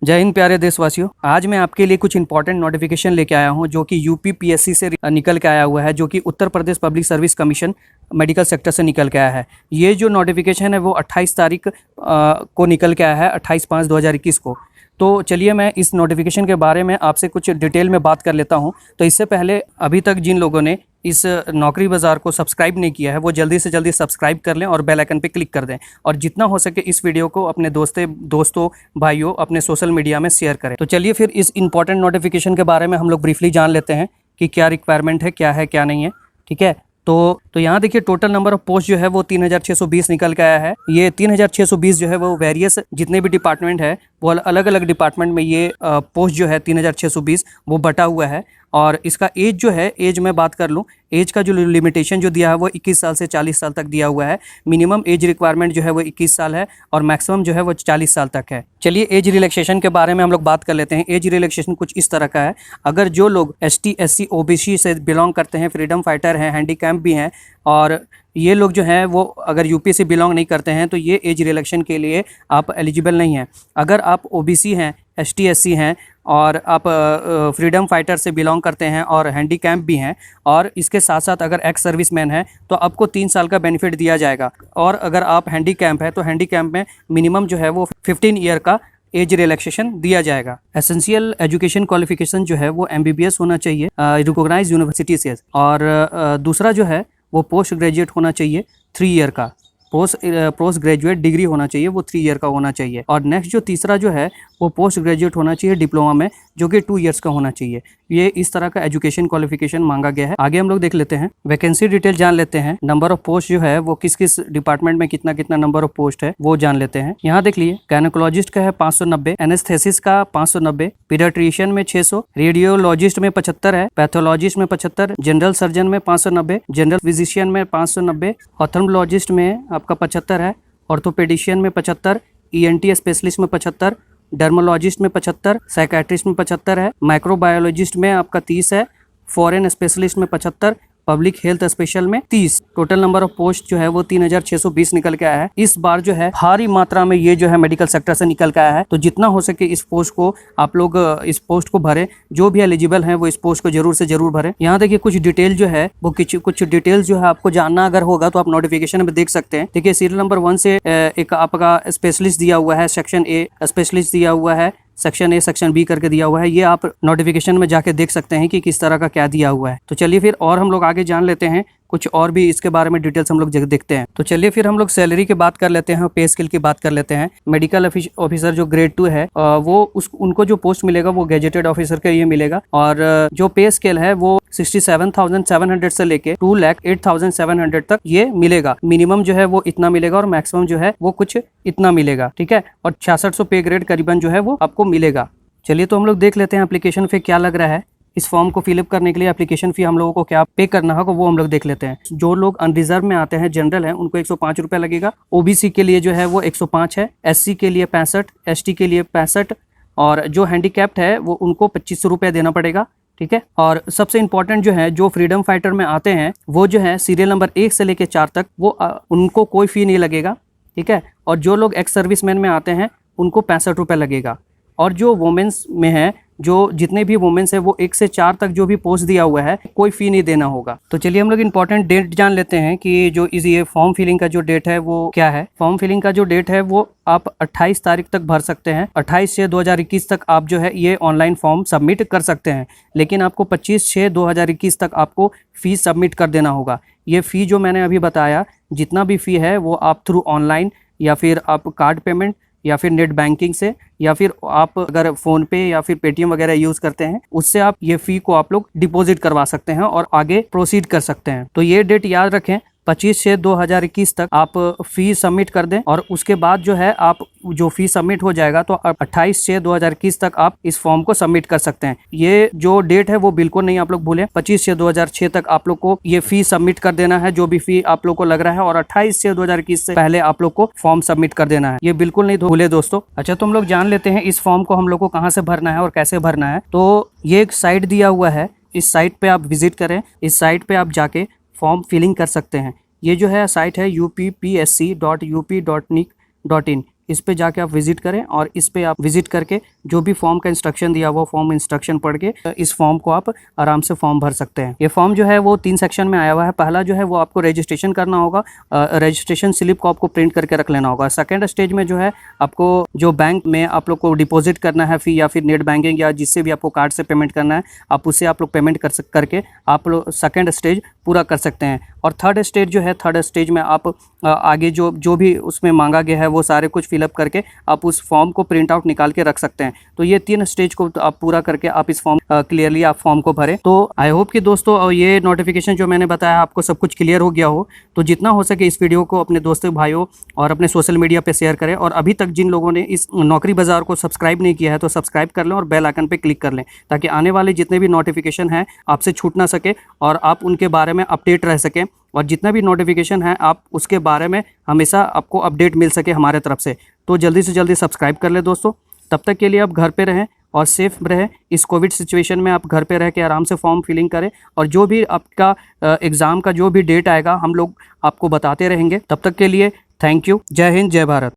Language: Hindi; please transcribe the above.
जय हिंद प्यारे देशवासियों। आज मैं आपके लिए कुछ इंपॉर्टेंट नोटिफिकेशन लेके आया हूं जो कि यूपी पीएससी से निकल के आया हुआ है, जो कि Uttar Pradesh public service commission medical sector से निकल के आया है। ये जो नोटिफिकेशन है वो 28 तारीख को निकल के आया है, 28/5/2021 को। तो चलिए मैं इस नोटिफिकेशन के बारे में आपसे कुछ डिटेल में बात कर लेता हूं। तो इससे पहले अभी तक जिन लोगों ने इस नौकरी बाज़ार को सब्सक्राइब नहीं किया है वो जल्दी से जल्दी सब्सक्राइब कर लें और बेल आइकन पे क्लिक कर दें, और जितना हो सके इस वीडियो को अपने दोस्तों भाइयों अपने सोशल मीडिया में शेयर करें। तो चलिए फिर इस इंपॉर्टेंट नोटिफिकेशन के बारे में हम लोग ब्रीफली जान लेते हैं कि क्या रिक्वायरमेंट है, क्या नहीं है। ठीक है, तो यहाँ देखिए टोटल नंबर ऑफ पोस्ट जो है वो 3620 निकल के आया है। ये 3620 जो है वो वेरियस जितने भी डिपार्टमेंट है वो अलग अलग डिपार्टमेंट में ये पोस्ट जो है 3620 वो बटा हुआ है। और इसका एज जो है, एज मैं बात कर लूँ, एज का जो लिमिटेशन जो दिया है वो 21 साल से 40 साल तक दिया हुआ है। मिनिमम एज रिक्वायरमेंट जो है वो 21 साल है और मैक्सिमम जो है वो 40 साल तक है। चलिए एज रिलैक्सेशन के बारे में हम लोग बात कर लेते हैं। एज रिलैक्सेशन कुछ इस तरह का है, अगर जो लोग ST SC OBC से बिलोंग करते हैं, फ्रीडम फाइटर हैं, हैंडीकैप भी हैं, और ये लोग जो हैं वो अगर यूपी से बिलोंग नहीं करते हैं तो ये एज रिलैक्सेशन के लिए आप एलिजिबल नहीं हैं। अगर आप OBC हैं, ST SC हैं और आप फ्रीडम फाइटर से बिलोंग करते हैं और हैंडीकैप भी हैं, और इसके साथ साथ अगर एक्स सर्विसमैन है तो आपको 3 साल का बेनिफिट दिया जाएगा। और अगर आप हैंडीकैप है तो हैंडीकैप में मिनिमम जो है वो 15 ईयर का एज रिलैक्सेशन दिया जाएगा। एसेंशियल एजुकेशन क्वालिफिकेशन जो है वो MBBS होना चाहिए रिकॉग्नाइज्ड यूनिवर्सिटी से, और दूसरा जो है वो पोस्ट ग्रेजुएट होना चाहिए 3 ईयर का। पोस्ट ग्रेजुएट डिग्री होना चाहिए, वो 3 ईयर का होना चाहिए। और नेक्स्ट जो तीसरा जो है वो पोस्ट ग्रेजुएट होना चाहिए डिप्लोमा में, जो कि 2 ईयर्स का होना चाहिए। ये इस तरह का एजुकेशन क्वालिफिकेशन मांगा गया है। आगे हम लोग देख लेते हैं, वैकेंसी डिटेल जान लेते हैं। नंबर ऑफ पोस्ट जो है वो किस किस डिपार्टमेंट में कितना कितना नंबर ऑफ पोस्ट है वो जान लेते हैं। यहाँ देख लिए, गायनेकोलॉजिस्ट का है 590, एनेस्थेसिस का 590, पीडियाट्रिशियन में 600, रेडियोलॉजिस्ट में 75 है, पैथोलॉजिस्ट में 75, जनरल सर्जन में 590, जनरल फिजिशियन में 590, ऑप्थेल्मोलॉजिस्ट में आपका 75 है, ऑर्थोपेडिशियन में 75, ENT स्पेशलिस्ट में 75, डर्मोलॉजिस्ट में 75, साइकेट्रिस्ट में 75 है, माइक्रोबायोलॉजिस्ट में आपका 30 है, फॉरेन स्पेशलिस्ट में 75, पब्लिक हेल्थ स्पेशल में 30। टोटल नंबर ऑफ पोस्ट जो है वो 3620 निकल के आया है। इस बार जो है भारी मात्रा में ये जो है मेडिकल सेक्टर से निकल के आया है, तो जितना हो सके इस पोस्ट को आप लोग इस पोस्ट को भरें। जो भी एलिजिबल हैं वो इस पोस्ट को जरूर से जरूर भरें। यहाँ देखिए कुछ डिटेल जो है वो कुछ डिटेल्स जो है आपको जानना अगर होगा तो आप नोटिफिकेशन में देख सकते हैं। देखिए सीरियल नंबर 1 से एक आपका स्पेशलिस्ट दिया हुआ है, सेक्शन A स्पेशलिस्ट दिया हुआ है, सेक्शन A सेक्शन B करके दिया हुआ है। ये आप नोटिफिकेशन में जाके देख सकते हैं कि किस तरह का क्या दिया हुआ है। तो चलिए फिर और हम लोग आगे जान लेते हैं, कुछ और भी इसके बारे में डिटेल्स हम लोग देखते हैं। तो चलिए फिर हम लोग सैलरी की बात कर लेते हैं और पे स्केल की बात कर लेते हैं। मेडिकल ऑफिसर जो ग्रेड 2 है वो उनको जो पोस्ट मिलेगा वो गैजेटेड ऑफिसर के लिए मिलेगा, और जो पे स्केल है वो 67,700 से लेके 2,08,700 तक ये मिलेगा। मिनिमम जो है वो इतना मिलेगा और मैक्सिमम जो है वो कुछ इतना मिलेगा। ठीक है, और 6600 पे ग्रेड करीबन जो है वो आपको मिलेगा। चलिए तो हम लोग देख लेते हैं एप्लीकेशन फी क्या लग रहा है। इस फॉर्म को फिलअप करने के लिए एप्लीकेशन फी हम लोगों को क्या पे करना होगा वो हम लोग देख लेते हैं। जो लोग अनरिजर्व में आते हैं, जनरल हैं, उनको 105 रुपये लगेगा। OBC के लिए जो है वो 105 है, SC के लिए 65, ST के लिए 65, और जो हैंडीकैप्ड है वो उनको 2500 रुपये देना पड़ेगा। ठीक है, और सबसे इंपॉर्टेंट जो है जो फ्रीडम फाइटर में आते हैं वो जो है सीरियल नंबर 1 से लेकर 4 तक वो उनको कोई फी नहीं लगेगा। ठीक है, और जो लोग एक्स सर्विसमैन में आते हैं उनको 65 रुपये लगेगा। और जो वुमेन्स में है, जो जितने भी वुमेन्स है वो 1 से 4 तक जो भी पोस्ट दिया हुआ है कोई फी नहीं देना होगा। तो चलिए हम लोग इंपॉर्टेंट डेट जान लेते हैं कि जो ये फॉर्म फिलिंग का जो डेट है वो क्या है। फॉर्म फिलिंग का जो डेट है वो आप 28 तारीख तक भर सकते हैं। 28/6/2021 तक आप जो है ये ऑनलाइन फॉर्म सबमिट कर सकते हैं, लेकिन आपको 25/6/2021 तक आपको फीस सबमिट कर देना होगा। ये फ़ी जो मैंने अभी बताया, जितना भी फ़ी है वो आप थ्रू ऑनलाइन या फिर आप कार्ड पेमेंट या फिर नेट बैंकिंग से, या फिर आप अगर फ़ोन पे या फिर पेटीएम वगैरह यूज़ करते हैं उससे आप ये फ़ी को आप लोग डिपॉजिट करवा सकते हैं और आगे प्रोसीड कर सकते हैं। तो ये डेट याद रखें, 25/6/2021 तक आप फी सबमिट कर दें, और उसके बाद जो है आप जो फी सबमिट हो जाएगा तो 28/6/2021 तक आप इस फॉर्म को सबमिट कर सकते हैं। ये जो डेट है वो बिल्कुल नहीं आप लोग भूलें, 25/6/2006 तक आप लोग को ये फी सबमिट कर देना है जो भी फी आप लोग को लग रहा है, और 28/6/2021 से पहले आप लोग को फॉर्म सबमिट कर देना है। ये बिल्कुल नहीं भूले दोस्तों। अच्छा, तो हम लोग जान लेते हैं इस फॉर्म को हम लोग को कहाँ से भरना है और कैसे भरना है। तो ये एक साइट दिया हुआ है, इस साइट पे आप विजिट करें। इस साइट पे आप जाके फॉर्म फिलिंग कर सकते हैं। ये जो है साइट है uppsc.up.nic.in। इस पे जाके आप विजिट करें और इस पे आप विजिट करके जो भी फॉर्म का इंस्ट्रक्शन दिया वो फॉर्म इंस्ट्रक्शन पढ़ के इस फॉर्म को आप आराम से फॉर्म भर सकते हैं। ये फॉर्म जो है वो 3 सेक्शन में आया हुआ है। पहला जो है वो आपको रजिस्ट्रेशन करना होगा, रजिस्ट्रेशन स्लिप को आपको प्रिंट करके रख लेना होगा। सेकेंड स्टेज में जो है आपको जो बैंक में आप लोग को डिपॉजिट करना है फी, या फिर नेट बैंकिंग या जिससे भी आपको कार्ड से पेमेंट करना है, आप उससे आप लोग पेमेंट करके आप लोग सेकेंड स्टेज पूरा कर सकते हैं। और थर्ड स्टेज जो है, थर्ड स्टेज में आप आगे जो भी उसमें मांगा गया है वो सारे कुछ फिलअप करके आप उस फॉर्म को प्रिंट आउट निकाल के रख सकते हैं। तो ये 3 स्टेज को आप पूरा करके आप इस फॉर्म क्लियरली आप फॉर्म को भरें। तो आई होप कि दोस्तों ये नोटिफिकेशन जो मैंने बताया आपको सब कुछ क्लियर हो गया हो। तो जितना हो सके इस वीडियो को अपने दोस्तों भाइयों और अपने सोशल मीडिया पे शेयर करें। और अभी तक जिन लोगों ने इस नौकरी बाजार को सब्सक्राइब नहीं किया है तो सब्सक्राइब कर लें और बेल आइकन पे क्लिक कर लें, ताकि आने वाले जितने भी नोटिफिकेशन हैं आपसे छूट ना सके और आप उनके बारे में अपडेट रह सकें। और जितना भी नोटिफिकेशन है आप उसके बारे में हमेशा आपको अपडेट मिल सके हमारे तरफ से। तो जल्दी से जल्दी सब्सक्राइब कर ले दोस्तों। तब तक के लिए आप घर पे रहें और सेफ रहें। इस कोविड सिचुएशन में आप घर पे रह के आराम से फॉर्म फिलिंग करें, और जो भी आपका एग्ज़ाम का जो भी डेट आएगा हम लोग आपको बताते रहेंगे। तब तक के लिए थैंक यू। जय हिंद, जय भारत।